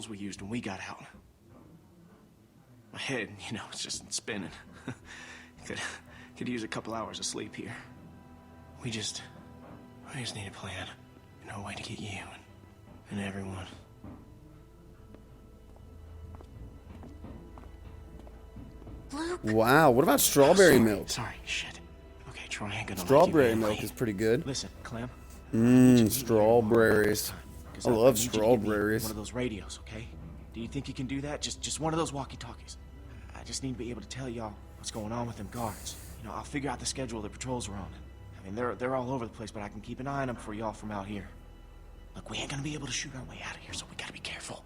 we used when we got out. My head, it's just spinning. Could use a couple hours of sleep here. We just need a plan. A way to get you and everyone. Luke. Wow, what about strawberry milk? Sorry, shit. Okay, Troy ain't gonna Strawberry let you milk is pretty good. Listen, Clem. Strawberries. I love need you to give me strawberries. One of those radios, okay? Do you think you can do that? Just one of those walkie-talkies. I just need to be able to tell y'all what's going on with them guards. I'll figure out the schedule the patrols are on. I mean, they're all over the place, but I can keep an eye on them for y'all from out here. Look, we ain't gonna be able to shoot our way out of here, so we gotta be careful.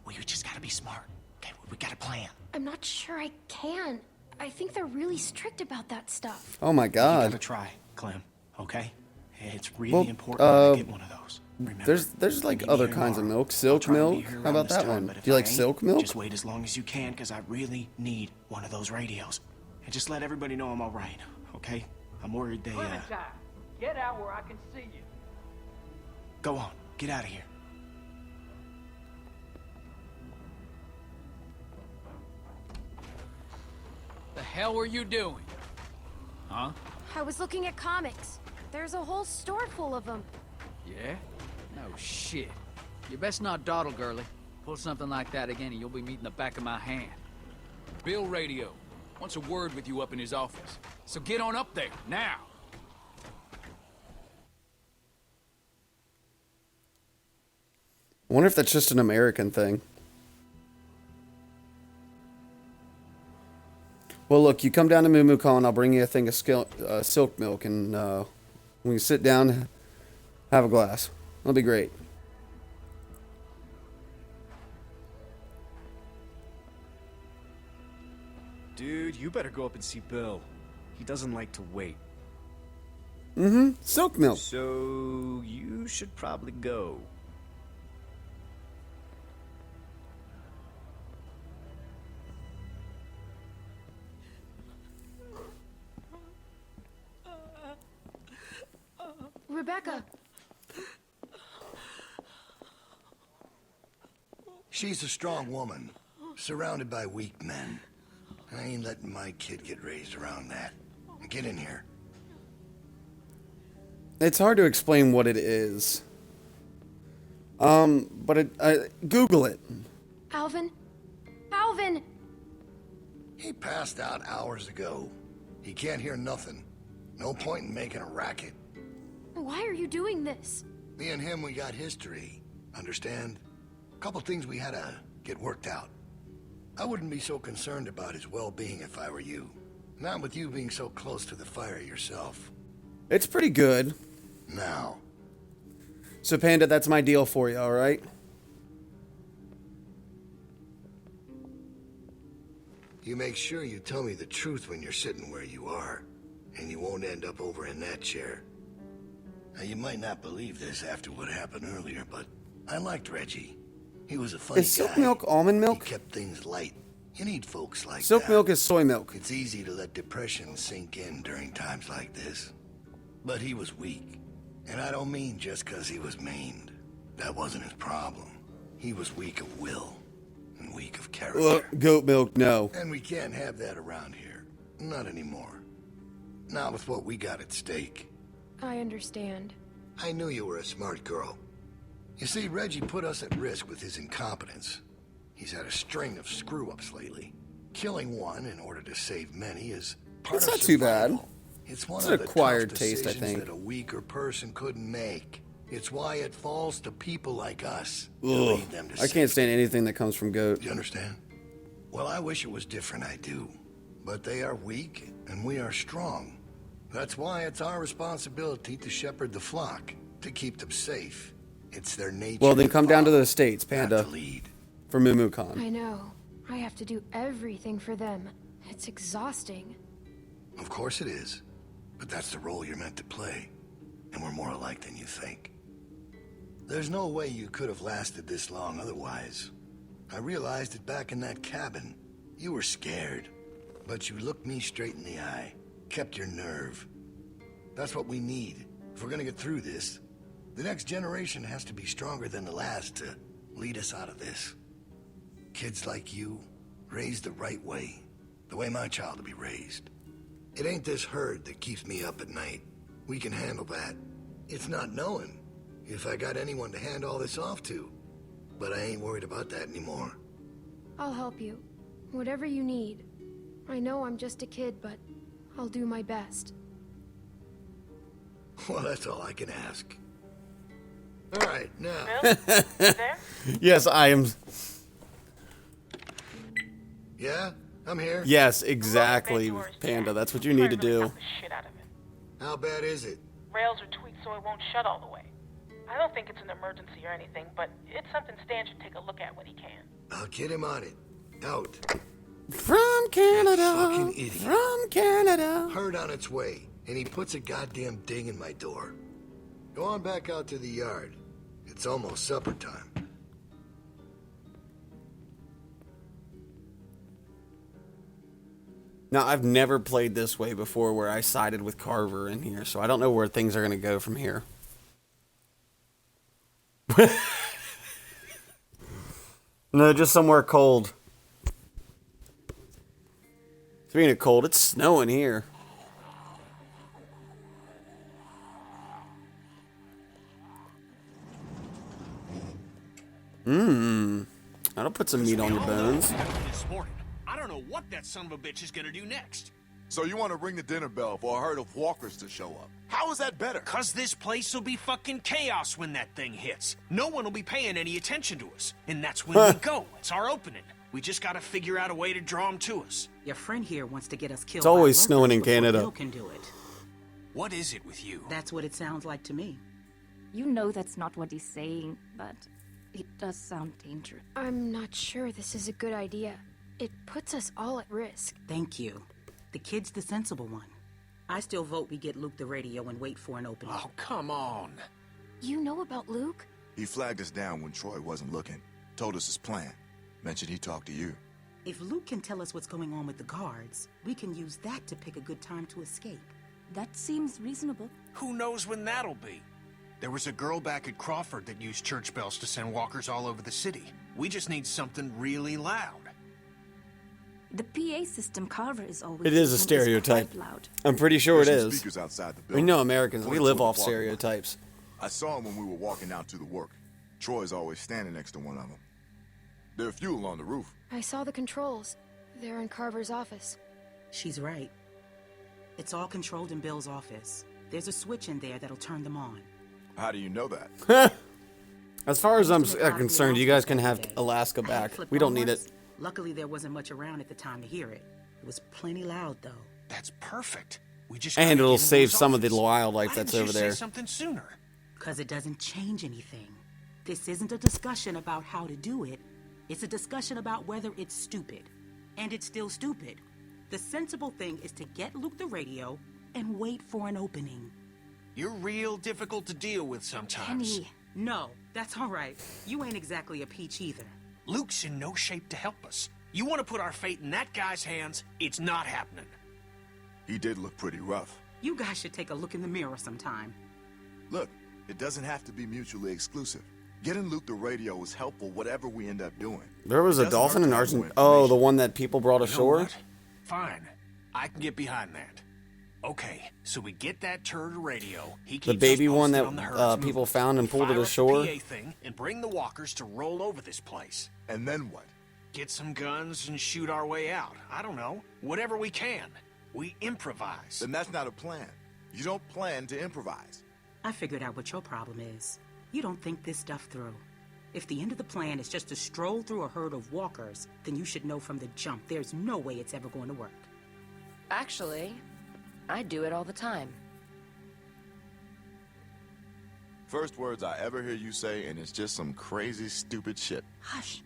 We just gotta be smart. Okay, we got a plan. I'm not sure I can. I think they're really strict about that stuff. Oh my You god. gotta try, Clem. Okay? It's really important that I get one of those. Remember, There's like meet other me kinds of tomorrow. milk. I'll Silk try and be milk. here How around about this that time, one? but Do if you I like ain't, silk milk? Just wait as long as you can, because I really need one of those radios. And just let everybody know I'm all right, okay? I'm worried they, Clementine, get out where I can see you. Go on, get out of here. The hell were you doing? Huh? I was looking at comics. There's a whole store full of them. Yeah? No shit. You best not dawdle, girlie. Pull something like that again and you'll be meeting the back of my hand. Bill Radio wants a word with you up in his office. So get on up there, now. I wonder if that's just an American thing. Well, look, you come down to Moo Con, I'll bring you a thing of silk milk, and we can sit down, have a glass. That'll be great. Dude, you better go up and see Bill. He doesn't like to wait. Silk milk. So, you should probably go. Rebecca. She's a strong woman, surrounded by weak men. I ain't letting my kid get raised around that. Get in here. It's hard to explain what it is. But Google it. Alvin? Alvin! He passed out hours ago. He can't hear nothing. No point in making a racket. Why are you doing this? Me and him, we got history. Understand? A couple things we had to get worked out. I wouldn't be so concerned about his well-being if I were you. Not with you being so close to the fire yourself. It's pretty good. Now. So, Panda, that's my deal for you, alright? You make sure you tell me the truth when you're sitting where you are. And you won't end up over in that chair. Now, you might not believe this after what happened earlier, but I liked Reggie. He was a funny guy. Is silk milk almond milk? He kept things light. You need folks like Silk that. milk is soy milk. It's easy to let depression sink in during times like this. But he was weak. And I don't mean just because he was maimed. That wasn't his problem. He was weak of will. And weak of character. Goat milk, no. And we can't have that around here. Not anymore. Not with what we got at stake. I understand. I knew you were a smart girl. You see, Reggie put us at risk with his incompetence. He's had a string of screw-ups lately. Killing one in order to save many is part It's of not too bad. survival. It's one It's of an the acquired tough taste, I decisions think. that a weaker person couldn't make. It's why it falls to people like us to Ugh. lead them to I can't safety. stand anything that comes from goat. Do you understand? Well, I wish it was different, I do. But they are weak, and we are strong. That's why it's our responsibility to shepherd the flock, to keep them safe. It's their nature. Well, then to come down to follow, the States, not Panda, to lead. for Moo Con. I know. I have to do everything for them. It's exhausting. Of course it is. But that's the role you're meant to play. And we're more alike than you think. There's no way you could have lasted this long otherwise. I realized it back in that cabin. You were scared. But you looked me straight in the eye. Kept your nerve. That's what we need. If we're gonna get through this, the next generation has to be stronger than the last to, lead us out of this. Kids like you, raised the right way, the way my child will be raised. It ain't this herd that keeps me up at night. We can handle that. It's not knowing if I got anyone to hand all this off to. But I ain't worried about that anymore. I'll help you. Whatever you need. I know I'm just a kid, but I'll do my best. Well, that's all I can ask. All right, now. There? Yes, I am. Yeah, I'm here. Yes, exactly, Panda. That's what you need to do. Shit out of it. How bad is it? Rails are tweaked so it won't shut all the way. I don't think it's an emergency or anything, but it's something Stan should take a look at when he can. I'll get him on it. Out. From Canada. Fucking idiot. From Canada. Herd on its way, and he puts a goddamn ding in my door. Go on back out to the yard. It's almost supper time. Now, I've never played this way before where I sided with Carver in here, so I don't know where things are going to go from here. No, just somewhere cold. Speaking of cold, it's snowing here. That'll put some meat on your bones. This morning. I don't know what that son of a bitch is gonna do next. So you want to ring the dinner bell for a herd of walkers to show up? How is that better? Cause this place will be fucking chaos when that thing hits. No one will be paying any attention to us. And that's when we go. It's our opening. We just gotta figure out a way to draw them to us. Your friend here wants to get us killed. It's always by snowing in lurkers before Canada. Bill can do it. What is it with you? That's what it sounds like to me. You know that's not what he's saying, but it does sound dangerous. I'm not sure this is a good idea. It puts us all at risk. Thank you. The kid's the sensible one. I still vote we get Luke the radio and wait for an opening. Oh, come on. You know about Luke? He flagged us down when Troy wasn't looking. Told us his plan. Mentioned he talked to you. If Luke can tell us what's going on with the guards, we can use that to pick a good time to escape. That seems reasonable. Who knows when that'll be? There was a girl back at Crawford that used church bells to send walkers all over the city. We just need something really loud. The PA system Carver is always It is a using stereotype. quite loud. I'm pretty sure it There's some is. speakers outside the We building. know Americans. We Pointed live to the off walkway. stereotypes. I saw him when we were walking out to the work. Troy's always standing next to one of them. There are fuel on the roof. I saw the controls. They're in Carver's office. She's right. It's all controlled in Bill's office. There's a switch in there that'll turn them on. How do you know that? As far as I'm concerned, you guys can have Alaska back. We don't need it. Luckily, there wasn't much around at the time to hear it. It was plenty loud, though. That's perfect. We just And gotta it'll get into save his some of the office. wildlife Why that's didn't over you there. say something sooner? Because it doesn't change anything. This isn't a discussion about how to do it. It's a discussion about whether it's stupid. And it's still stupid. The sensible thing is to get Luke the radio and wait for an opening. You're real difficult to deal with sometimes. Penny. No, that's all right. You ain't exactly a peach either. Luke's in no shape to help us. You want to put our fate in that guy's hands? It's not happening. He did look pretty rough. You guys should take a look in the mirror sometime. Look, it doesn't have to be mutually exclusive. Getting Luke the radio is helpful whatever we end up doing. There was It a doesn't dolphin hurt in to have Argentina. more Oh, the information. one that people brought You know ashore? what? Fine. I can get behind that. Okay, so we get that turd radio. He The keeps baby us one posted that on the herd's people movement. found and We pulled it fire up the ashore? PA thing and bring the walkers to roll over this place. And then what? Get some guns and shoot our way out. I don't know. Whatever we can. We improvise. Then that's not a plan. You don't plan to improvise. I figured out what your problem is. You don't think this stuff through. If the end of the plan is just to stroll through a herd of walkers, then you should know from the jump there's no way it's ever going to work. Actually, I do it all the time. First words I ever hear you say, and it's just some crazy, stupid shit. Hush.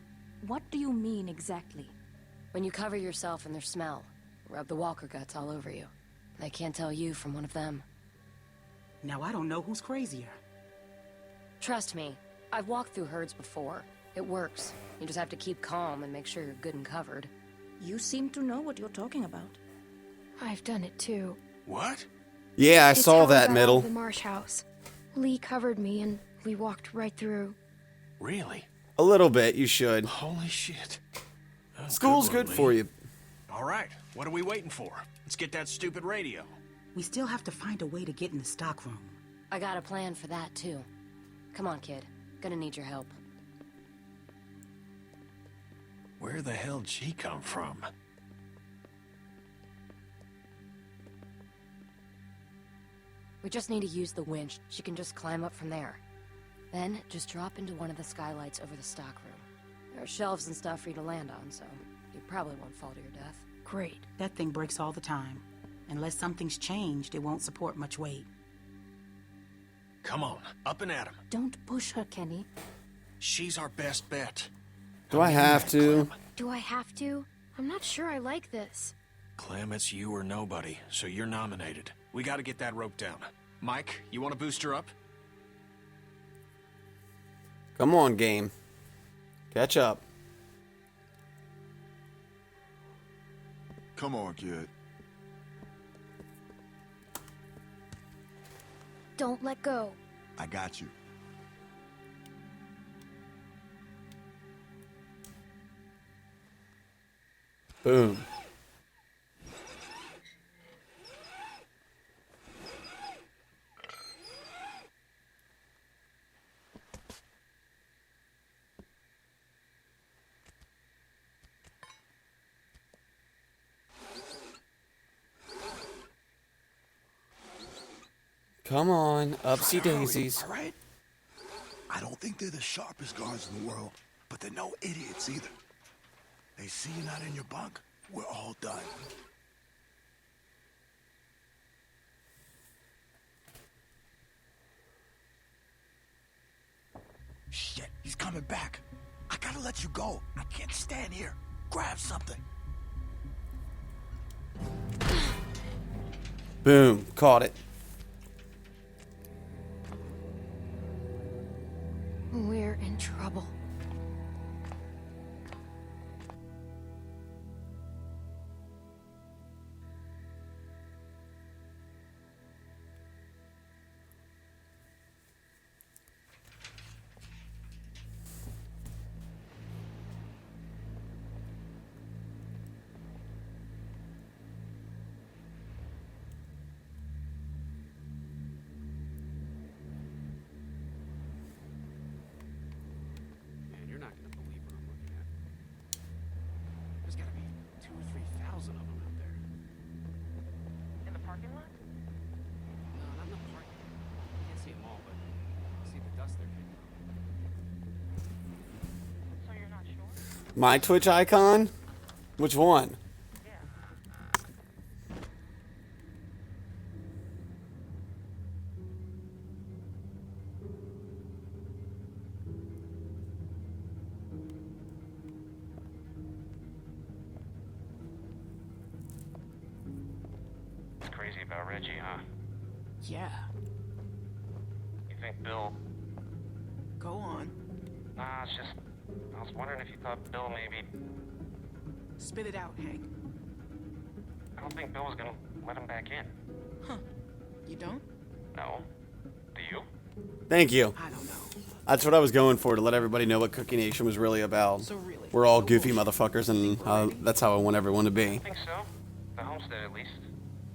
What do you mean exactly? When you cover yourself in their smell, rub the walker guts all over you. They can't tell you from one of them. Now I don't know who's crazier. Trust me, I've walked through herds before. It works. You just have to keep calm and make sure you're good and covered. You seem to know what you're talking about. I've done it too. What? Yeah, I It's saw how that got out middle. of the marsh house. Lee covered me and we walked right through. Really? A little bit, you should. Holy shit. School's good for you. All right, what are we waiting for? Let's get that stupid radio. We still have to find a way to get in the stockroom. I got a plan for that, too. Come on, kid. Gonna need your help. Where the hell'd she come from? We just need to use the winch. She can just climb up from there. Then, just drop into one of the skylights over the stockroom. There are shelves and stuff for you to land on, so you probably won't fall to your death. Great. That thing breaks all the time. Unless something's changed, it won't support much weight. Come on, up and at him. Don't push her, Kenny. She's our best bet. Do I have to? Do I have to? I'm not sure I like this. Clem, it's you or nobody, so you're nominated. We gotta get that rope down. Mike, you wanna boost her up? Come on, game. Catch up. Come on, kid. Don't let go. I got you. Boom. Come on, upsy daisies. All right? I don't think they're the sharpest guards in the world, but they're no idiots either. They see you not in your bunk, we're all done. Shit, he's coming back. I gotta let you go. I can't stand here. Grab something. Boom, caught it. We're in trouble. You're not gonna believe what I'm looking at. There's gotta be 2,000 or 3,000 of them out there. In the parking lot? No, not in the parking lot. You can't see them all, but I see the dust they're kicking up. So you're not sure? My Twitch icon? Which one? It's crazy about Reggie, huh? Yeah. You think Bill... Go on. Nah, it's just... I was wondering if you thought Bill maybe... Spit it out, Hank. I don't think Bill was gonna let him back in. Huh. You don't? No. Do you? Thank you. I don't know. That's what I was going for, to let everybody know what Cookie Nation was really about. So really, We're all goofy motherfuckers, and that's how I want everyone to be. I think so. The homestead, at least.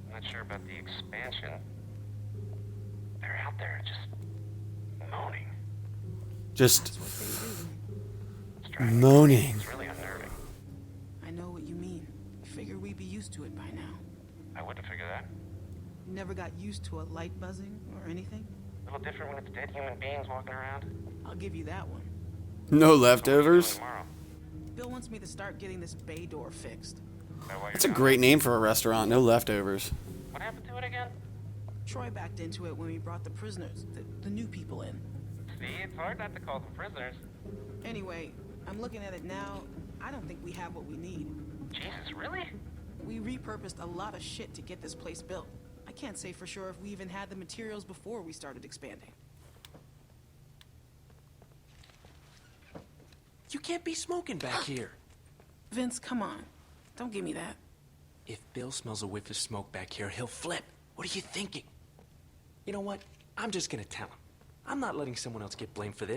I'm not sure about the expansion. They're out there just... moaning. Just... moaning. It's really unnerving. I know what you mean. Figure we'd be used to it by now. I wouldn't figure that. You never got used to a light buzzing or anything? A little different when it's dead human beings walking around. I'll give you that one. No leftovers? Bill wants me to start getting this bay door fixed. That's a great name for a restaurant. No leftovers. What happened to it again? Troy backed into it when we brought the prisoners, the new people in. See, it's hard not to call them prisoners. Anyway, I'm looking at it now. I don't think we have what we need. Jesus, really? We repurposed a lot of shit to get this place built. I can't say for sure if we even had the materials before we started expanding. You can't be smoking back here. Vince, come on. Don't give me that. If Bill smells a whiff of smoke back here, he'll flip. What are you thinking? You know what? I'm just gonna tell him. I'm not letting someone else get blamed for this.